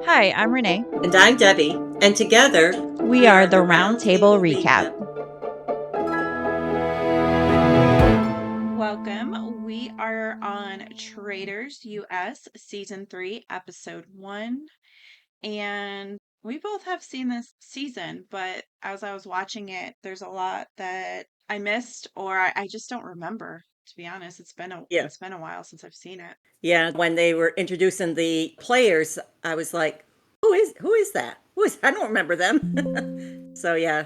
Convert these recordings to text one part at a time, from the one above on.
Hi, I'm Renee. And I'm Debbie, and together We are the Round Table Recap. Welcome. We are on Traitors US Season 3, Episode 1. And we both have seen this season, but as I was watching it, there's a lot that I missed or I just don't remember. To be honest, Yeah, it's been a while since I've seen it. yeah. When they were introducing the players, I was like, "Who is that? Who is? I don't remember them." So yeah,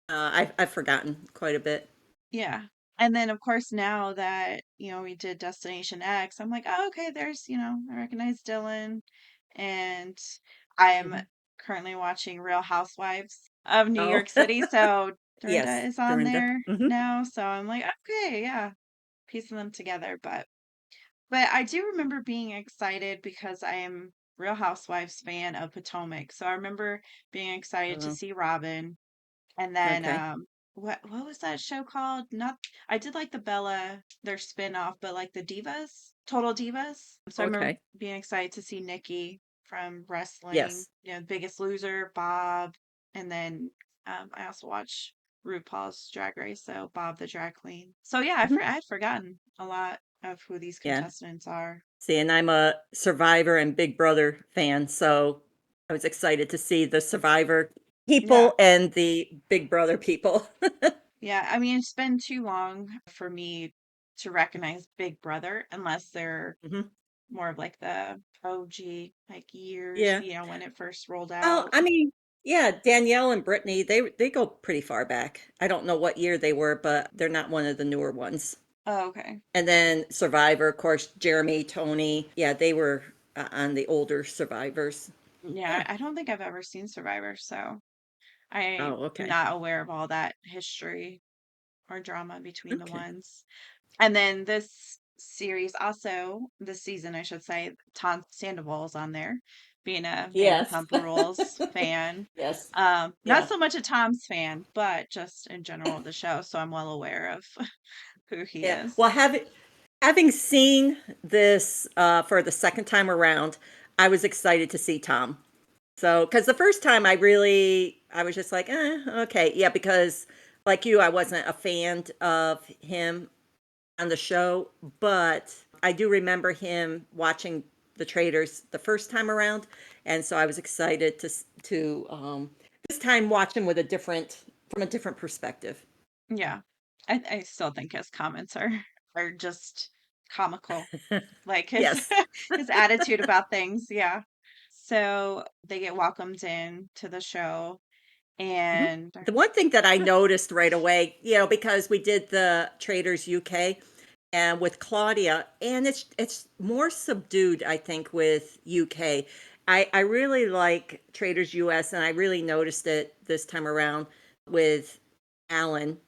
I've forgotten quite a bit. Yeah. And then of course now that, we did Destination X, I'm like, oh, okay, I recognize Dylan and I'm Mhm. currently watching Real Housewives of New Oh, York City. So Dorinda yes, is on Dorinda. there now. So I'm like, okay, yeah, piecing them together. But I do remember being excited because I am Real Housewives fan of Potomac. So I remember being excited to Oh, see Robin and then okay. what was that show called? Not I did like the Bella, their spin-off, but like the Divas, Total Divas. So I remember Okay. being excited to see Nikki from wrestling, Yes. Biggest Loser, Bob, and then I also watched RuPaul's Drag Race, so Bob the Drag Queen. So yeah, Mhm. I had forgotten a lot of who these Yeah. contestants are. See, and I'm a Survivor and Big Brother fan, so I was excited to see the Survivor Yeah. people and the Big Brother people. Yeah, I mean, it's been too long for me to recognize Big Brother unless they're Mhm. more of like the OG like years, Yeah. when it first rolled Well, out. I mean, yeah, Danielle and Brittany, they go pretty far back. I don't know what year they were, but they're not one of the newer ones. Oh, okay. And then Survivor, of course, Jeremy, Tony, yeah, they were on the older Survivors. Yeah, Yeah. I don't think I've ever seen Survivor, so I'm Oh, okay. not aware of all that history or drama between the Okay. ones. And then this series also, this season, I should say, Tom Sandoval's on there, being a Yes. Vanderpump Rules fan. Yes. Not Yeah. so much a Tom's fan, but just in general of the show, so I'm well aware of who he Yeah. is. Well, having seen this for the second time around, I was excited to see Tom. So, because the first time I was just like, okay. Yeah, because like you, I wasn't a fan of him on the show, but I do remember him watching the Traders the first time around, and so I was excited to this time watch him with from a different perspective. Yeah. I still think his comments are just comical. Like his Yes. his attitude about things, yeah. So they get welcomed in to the show Mhm. and The one thing that I noticed right away, because we did the Traders UK and with Claudia, and it's more subdued, I think, with UK. I really like Traders US, and I really noticed it this time around with Alan.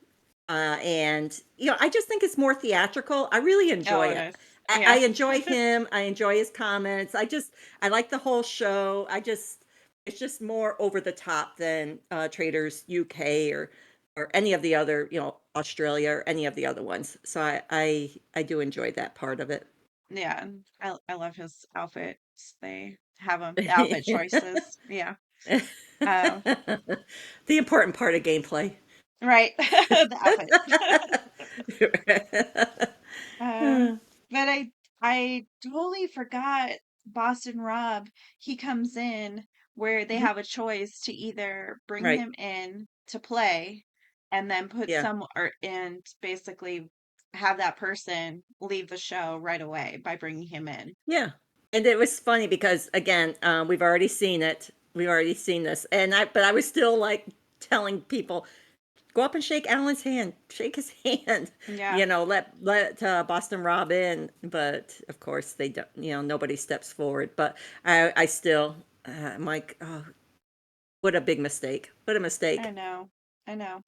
And I just think it's more theatrical. I really enjoy oh, it it. is. I Yeah. enjoy him. I enjoy his comments. I like the whole show. It's just more over the top than Traders UK or any of the other, Australia or any of the other ones. So I do enjoy that part of it. Yeah. I love his outfits. They have them, the outfit choices. Yeah. Uh, The important part of gameplay. right. The outfit. Uh, but I totally forgot Boston Rob. He comes in where they Mhm. have a choice to either bring Right. him in to play and then put Yeah. some or and basically have that person leave the show right away by bringing him in. Yeah. And it was funny because again, we've already seen it. We've already seen this. But I was still like telling people, go up and shake Alan's hand, shake his hand, Yeah. let Boston Rob in. But of course they don't, nobody steps forward. But I still, I'm like, oh, what a big mistake. What a I mistake. know. I know.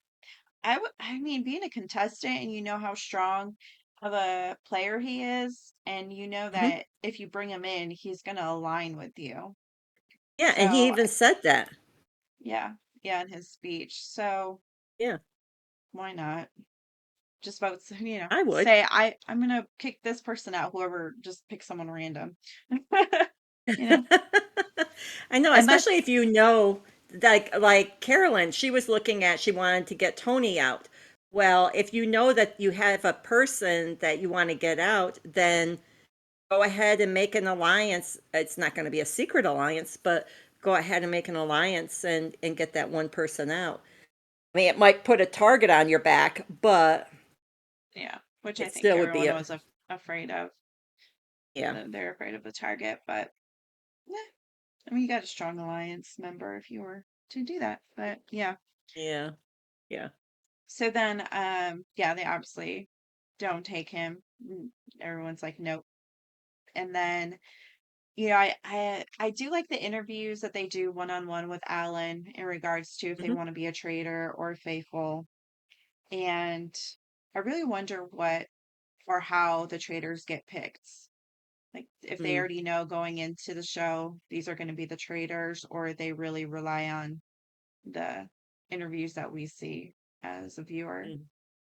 I mean, being a contestant and you know how strong of a player he is, and you know Mhm. that if you bring him in, he's gonna align with you. Yeah. And he So, even said that. yeah, yeah, in his speech. So, Yeah, why not? Just vote, I would. say I'm gonna kick this person out, whoever just pick someone random. You know? I know, And especially if that's you know, like Carolyn, she was looking at, she wanted to get Tony out. Well, if you know that you have a person that you want to get out, then go ahead and make an alliance. It's not going to be a secret alliance, but go ahead and make an alliance and get that one person out. I mean, it might put a target on your back, but yeah, which I it think still would be everyone a, was afraid of. yeah, They're afraid of the target, but yeah, I mean, you got a strong alliance member if you were to do that. But yeah. yeah, yeah. So then, yeah, they obviously don't take him. Everyone's like, nope. And then, I do like the interviews that they do one on one with Alan in regards to if they Hmm. want to be a traitor or faithful. And I really wonder what or how the traitors get picked. Like if they Mm, already know going into the show these are going to be the traitors, or they really rely on the interviews that we see as a viewer. mm.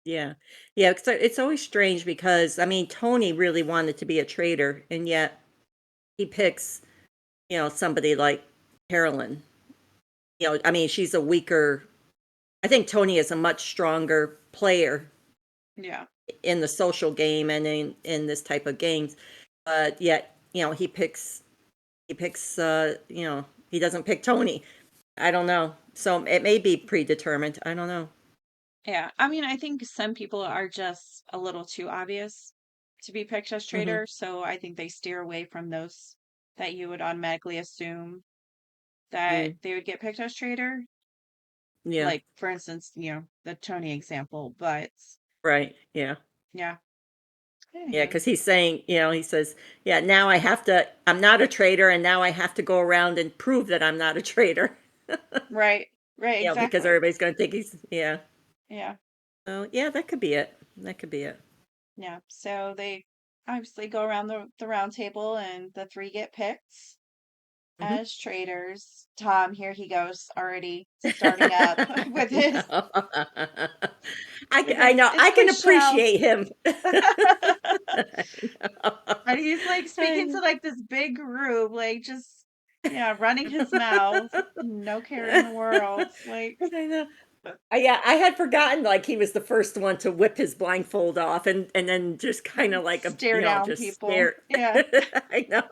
Yeah, yeah. So it's always strange because I mean, Tony really wanted to be a traitor, and yet he picks, somebody like Carolyn. I mean, she's a weaker. I think Tony is a much stronger player Yeah. in the social game and in this type of games, but yet, he picks. He doesn't pick Tony. I don't know. So it may be predetermined. I don't know. Yeah. I mean, I think some people are just a little too obvious to be picked as Hmm. traitors, so I think they steer away from those that you would automatically assume that Mm, they would get picked as traitor. yeah. Like, for instance, the Tony example, but Right. Yeah. yeah. Yeah, Anywho. because he's saying, he says, yeah, now I'm not a traitor, and now I have to go around and prove that I'm not a traitor. Right. Right, Because exactly. everybody's going to think yeah. Yeah. Oh, yeah, that could be it. That could be it. Yeah. So they obviously go around the round table and the three get picked Hmm. as traitors. Tom, here he goes, already starting up with his I know. it's I can Chriselle. appreciate him. I know. And he's like I speaking to know. like this big group, like just running his mouth. No care in the world. Like I know. Yeah, I had forgotten like he was the first one to whip his blindfold off and then just kind of like stare down just people. stare. Yeah. I know.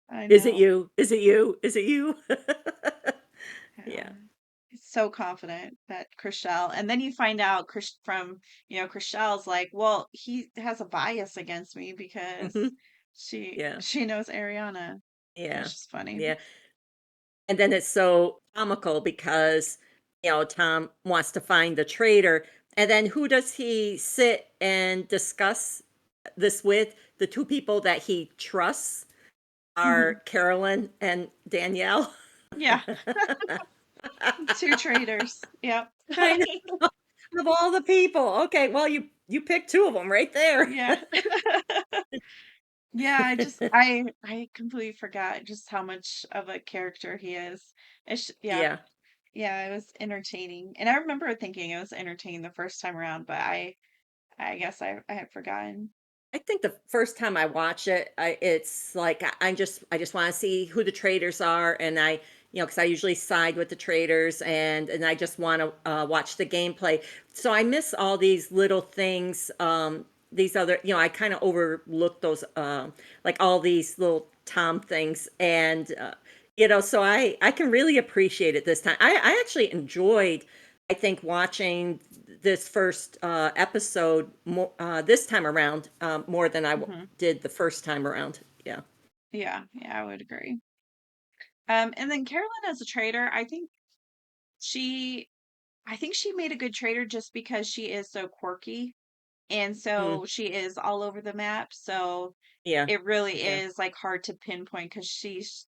I Is it know. you? Is it you? Is it you? Yeah. Yeah. He's so confident that Chriselle, and then you find out Chriselle's like, well, he has a bias against me because Hmm. she Yeah. she knows Ariana. Yeah. It's just funny. Yeah. And then it's so comical because, Tom wants to find the traitor. And then who does he sit and discuss this with? The two people that he trusts are Carolyn and Danielle. Yeah, two traitors. Yep. I know. Of all the people. Okay, well, you picked two of them right there. Yeah. Yeah, I completely forgot just how much of a character he is. Yeah. Yeah. Yeah, it was entertaining. And I remember thinking it was entertaining the first time around, but I guess I had forgotten. I think the first time I watch it, it's like I just want to see who the traders are, and because I usually side with the traders, and I just want to watch the gameplay. So I miss all these little things. These other, I kind of overlook those, like all these little Tom things, and so I can really appreciate it this time. I actually enjoyed, I think, watching this first episode this time around more than Hmm. did the first time around. Yeah. Yeah, yeah, I would agree. And then Carolyn as a trader, she I think she made a good trader just because she is so quirky and Mm, so she is all over the map. So yeah. it really Yeah. is like hard to pinpoint because she's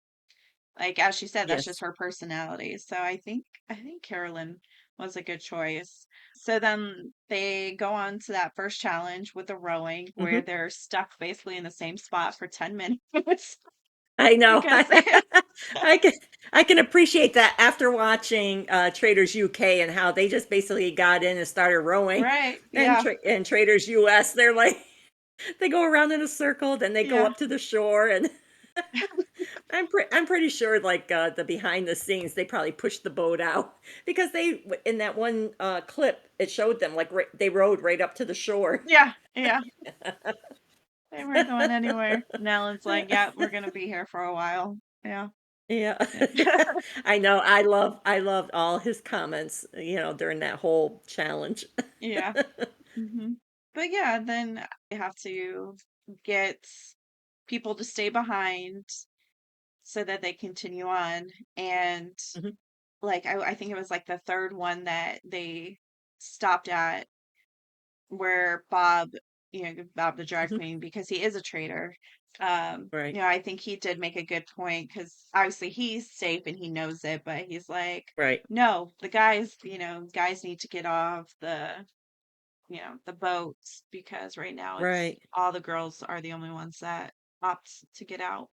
like as she said, that's just Yes. her personality. So I think Carolyn was a good choice. So then they go on to that first challenge with the rowing where Hmm. they're stuck basically in the same spot for 10 minutes I know. because I can I can appreciate that after watching Traders UK and how they just basically got in and started rowing, right, and yeah, Traders US, they're like they go around in a circle, then they go yeah. up to the shore, and I'm pretty sure, like, the behind the scenes, they probably pushed the boat out because in that one, clip, it showed them, like, they rode right up to the shore. Yeah, yeah. They weren't going anywhere. Nell's like, "Yeah, we're gonna be here for a while." Yeah, Yeah. yeah. I know, I loved all his comments, during that whole challenge. Yeah. Mhm. But yeah, then they have to get people to stay behind so that they continue on. And Mhm, like I think it was like the third one that they stopped at where Bob, Bob the drag mhm, queen, because he is a traitor. right, I think he did make a good point because obviously he's safe and he knows it, but he's like, right, no, the guys, guys need to get off the boats because right now it's right. all the girls are the only ones that opt to get out.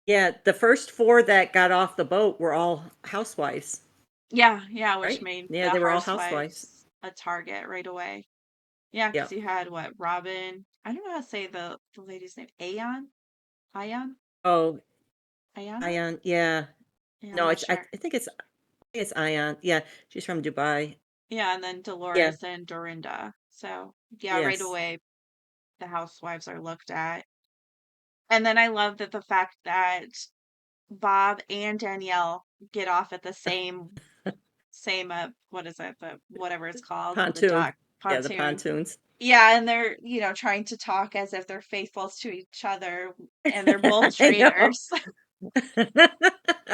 Yeah, the first 4 that got off the boat were all housewives, Yeah, yeah, which right? made Yeah, the they were all housewives. housewives a target right away. Yeah, Yeah. because you had what, Robin? I don't know how to say the lady's name. Ayan, Oh, Ayana. Ion, yeah. Yeah, I'm No, not it's sure. I think it's Ion. Yeah, she's from Dubai. Yeah, and then Yeah, Dolores and Dorinda. So yeah, right yes. away the housewives are looked at, and then I love that the fact that Bob and Danielle get off at the same what is it, the whatever it's called, the Pontoon. dock Yeah, the pontoon. pontoons. Yeah, and they're, trying to talk as if they're faithful to each other, and they're both I know. traitors.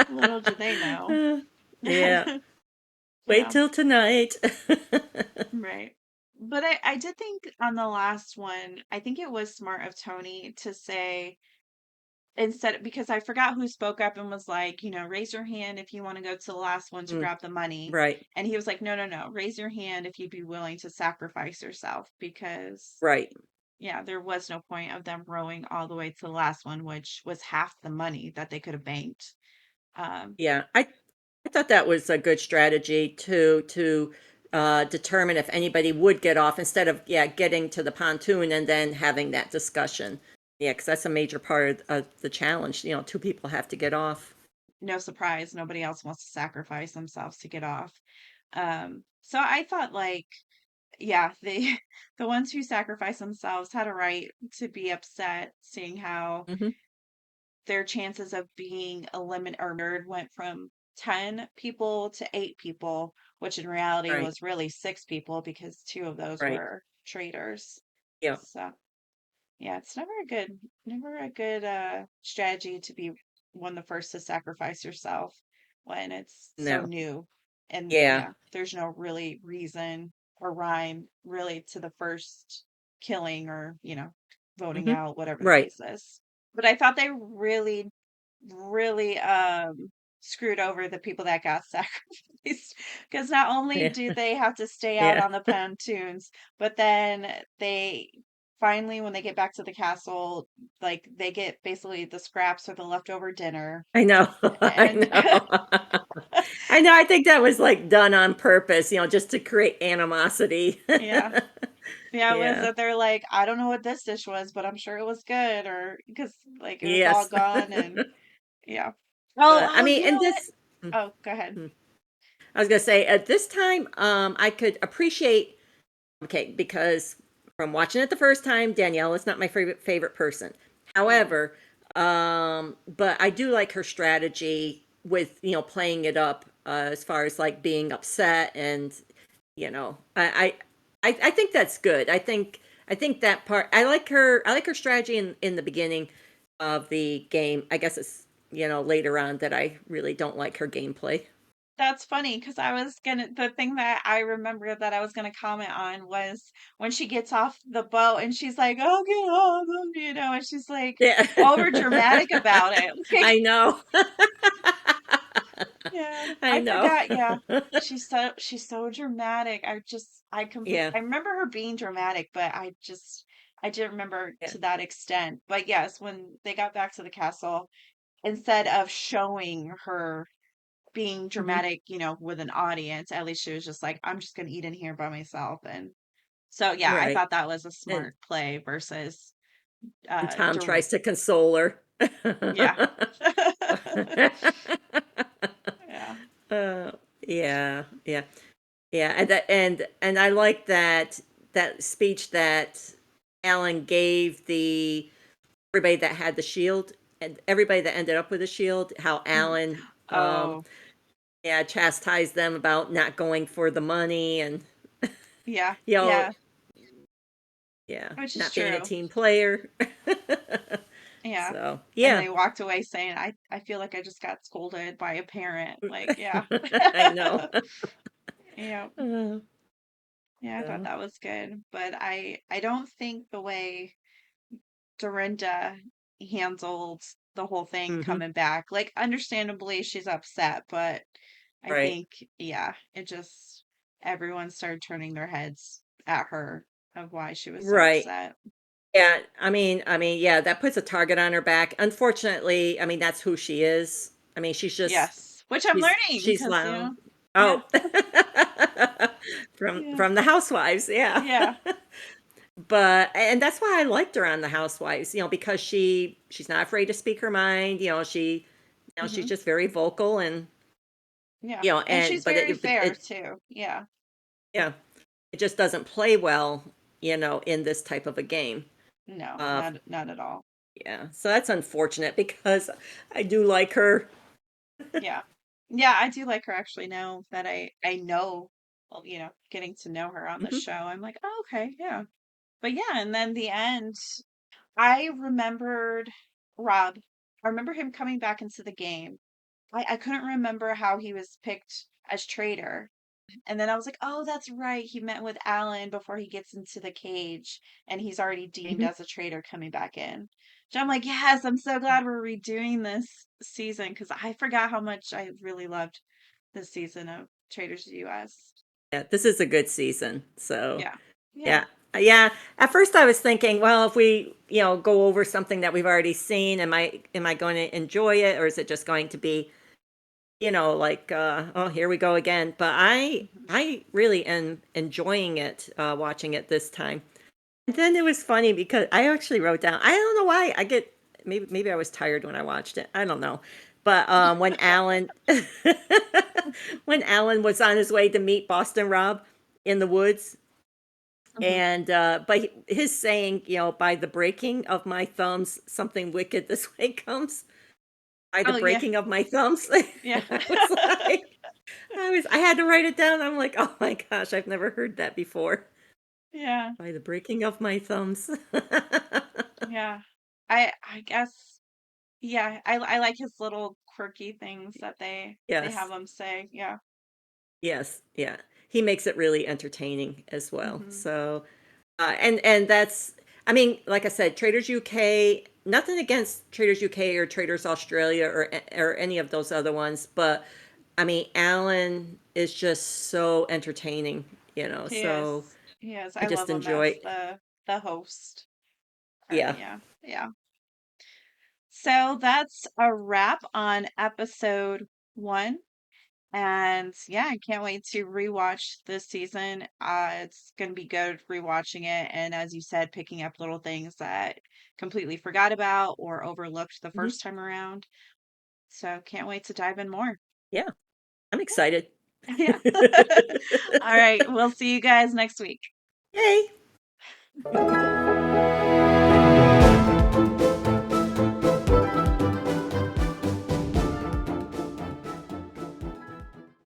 Little do they know. Yeah. Wait Yeah, till tonight. right. But I did think on the last one, I think it was smart of Tony to say, instead, because I forgot who spoke up and was like, raise your hand if you want to go to the last one to Mm, grab the money. right, And he was like, no, no, no, raise your hand if you'd be willing to sacrifice yourself because, right. yeah, there was no point of them rowing all the way to the last one, which was half the money that they could have banked. Um, Yeah, I thought that was a good strategy to determine if anybody would get off instead of getting to the pontoon and then having that discussion. Yeah, because that's a major part of the challenge. 2 people have to get off. no surprise, nobody else wants to sacrifice themselves to get off. So I thought like, yeah, they the ones who sacrificed themselves had a right to be upset, seeing how Hmm. their chances of being eliminated or murdered went from 10 people to 8 people, which in reality Right, was really 6 people because 2 of those right. were traitors. Yeah. So yeah, it's never a good strategy to be one the first to sacrifice yourself when it's so No. new. And Yeah. yeah, there's no really reason or rhyme really to the first killing or, voting Hmm. out, whatever the Right. case is. But I thought they really, really screwed over the people that got sacrificed because not only Yeah. do they have to stay out Yeah. on the pontoons, but then they finally, when they get back to the castle, like they get basically the scraps or the leftover dinner. I know. I And know. I know. I think that was like done on purpose, just to create animosity. yeah, yeah, it was Yeah. that they're like, I don't know what this dish was, but I'm sure it was good, or because like it was all Yes. gone and yeah. Oh, But I oh, mean, you and know what? this. Mm, Oh, go ahead. mm. I was gonna say at this time, I could appreciate. Okay, because from watching it the first time, Danielle is not my favorite person. Mm. However, but I do like her strategy with playing it up as far as like being upset and I think that's good. I think that part. I like her strategy in the beginning of the game. I guess it's later on that I really don't like her gameplay. That's funny because the thing that I remember that I was gonna comment on was when she gets off the boat and she's like, "Oh, get off," and she's like Yeah. over dramatic about it. I know. Yeah, I I know. forgot. Yeah, she's so dramatic. Yeah. I remember her being dramatic, but I didn't remember Yeah. to that extent. But yes, when they got back to the castle, instead of showing her being Mhm. dramatic, with an audience, at least she was just like, I'm just gonna eat in here by myself. And so yeah, I Right. thought that was a And smart play versus and Tom dir- tries to console her. Yeah. Yeah. Uh, yeah, yeah, yeah, and I like that speech that Alan gave the everybody that had the shield and everybody that ended up with a shield. How Mhm. Alan, Oh, yeah, chastised them about not going for the money and yeah. you know, Yeah. yeah, Which is not being a true. team player. Yeah. So And yeah, they walked away saying, I feel like I just got scolded by a parent. Like, yeah. I know. Yeah. Uh, Yeah, I thought so, that was good. But I don't think the way Dorinda handled the whole thing mhm, coming back, like understandably she's upset, but I right, think, yeah, it just everyone started turning their heads at her of why she was so right. upset. Yeah, yeah, that puts a target on her back. Unfortunately, I mean, that's who she is. I mean, Yes. Which I'm learning she's because, loud. yeah. Oh, Yeah. from the Housewives, yeah. Yeah. But and that's why I liked her on the Housewives, because she's not afraid to speak her mind. She's Hmm. just very vocal and Yeah. And and she's but very it but fair it too. Yeah. yeah, it just doesn't play well, in this type of a game. No, Uh, not at all. yeah, so that's unfortunate because I do like her. Yeah. Yeah, I do like her actually now that I know, well, getting to know her on the Mhm, show. I'm like, oh, okay, yeah. But yeah, and then the end, I remembered Rob. I remember him coming back into the game. I couldn't remember how he was picked as traitor. And then I was like, oh, that's right. He met with Alan before he gets into the cage, and he's already deemed mhm. as a traitor coming back in. So I'm like, yes, I'm so glad we're redoing this season because I forgot how much I really loved this season of Traitors US. Yeah, this is a good season. So, Yeah. Yeah. yeah. Yeah, at first I was thinking, well, if we, go over something that we've already seen, am I going to enjoy it, or is it just going to be, like, oh, here we go again. But I Mhm. I really am enjoying it, watching it this time. And then it was funny because I actually wrote down, I don't know why I get, maybe I was tired when I watched it. I don't know. But when Alan when Alan was on his way to meet Boston Rob in the woods, Mhm. and but his saying, by the breaking of my thumbs, something wicked this way comes. By the Oh, yeah. breaking of my thumbs. Yeah. I was like, I had to write it down. I'm like, oh my gosh, I've never heard that before. Yeah. By the breaking of my thumbs. Yeah. I guess, yeah, I like his little quirky things that they have Yes. him say. Yeah. Yes. Yeah. He makes it really entertaining as well. Hmm. So, and that's, I mean, like I said, Traders UK, nothing against Traders UK or Traders Australia or any of those other ones, but I mean, Alan is just so entertaining, He so is. He is. I I love just him enjoy, as the host. yeah. Yeah. Yeah. So that's a wrap on episode 1. And yeah, I can't wait to rewatch this season. It's going to be good rewatching it. And as you said, picking up little things that completely forgot about or overlooked the Mhm. first time around. So can't wait to dive in more. Yeah, I'm excited. Yeah. All right. We'll see you guys next week. Yay.